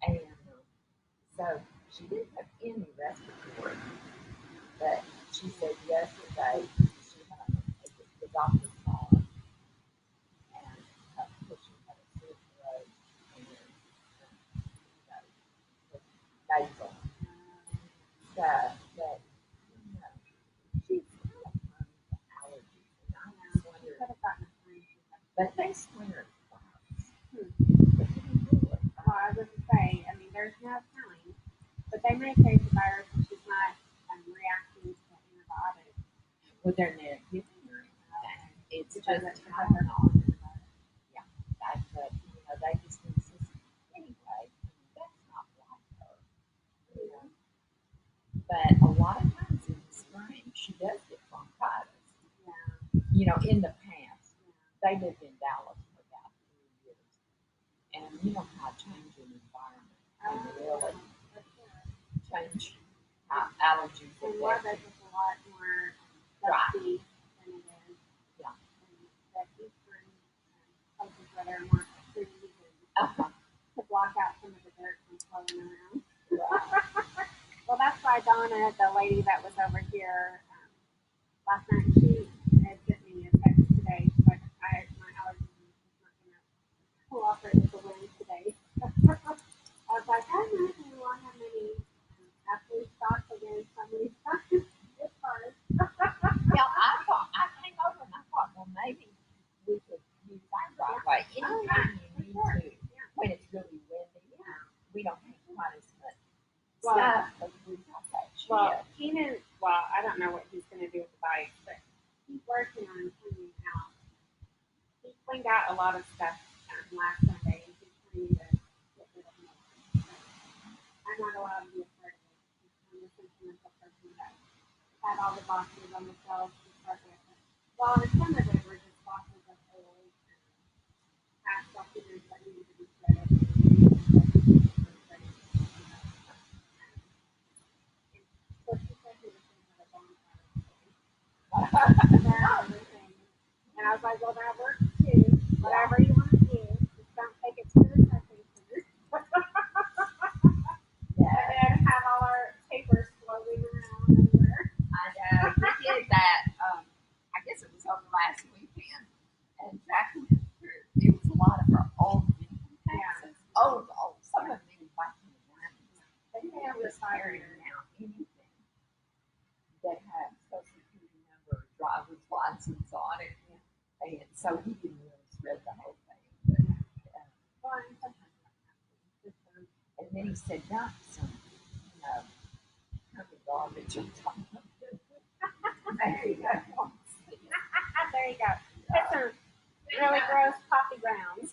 away. And so she didn't have any respiratory, but she said yesterday she had the doctor saw her, and she had a sore throat and nasal stuff, but she's kind of prone to allergies, and I just wonder. But they swear it's virus. Well, I was going to say, I mean, there's no telling, but they may take the virus and she's not reacting to antibiotics. Well, they're not giving her anything. It's It just doesn't Tylenol. Yeah, but they just insist anyway. That's not like her. But a lot of times in the spring, she does get bronchitis. In the past, they lived in Dallas for about 3 years, and you know how changing environment can really change how allergies And affect Lubbock is a lot more Dry. dusty than it is. Yeah. And the eastern places where they're more trees and to block out some of the dirt from flowing around. Well, that's why Donna, the lady that was over here last night, she had sent me a text today. She's like, my allergies is not going to cooperate with the wind today. I was like, I imagine we won't have many after we stock again. Somebody's talking this hard. I came over and I thought, well, maybe we could use our driveway anytime you need to. When it's really windy, we don't have quite as much stuff, but we got that Well, Keenan, I don't know what he's going to do with the bike, but he's working on cleaning out. He cleaned out a lot of stuff last Sunday, and he's trying to get rid of more. I'm not allowed to be a part of it. I'm the sentimental person that had all the boxes on the shelves to start with. Well, and some of it were just boxes of old past documents that needed to be shredded. So she said he was going to have a bonfire. And I was like, well, that works too. Whatever you want to do, just don't take it to the recycling center. And then have all our papers floating around everywhere. I know. We did that. I guess it was over last weekend. And Jack went through. It was a lot of our old taxes. Old. Some of them back in the 90s. They never carrying out anything that had Social Security number or driver's license on it. And so he didn't really shred the whole thing. But, Well, and sometimes he said, dump some, garbage on top of it. There you go. There you go. Put some really gross coffee grounds.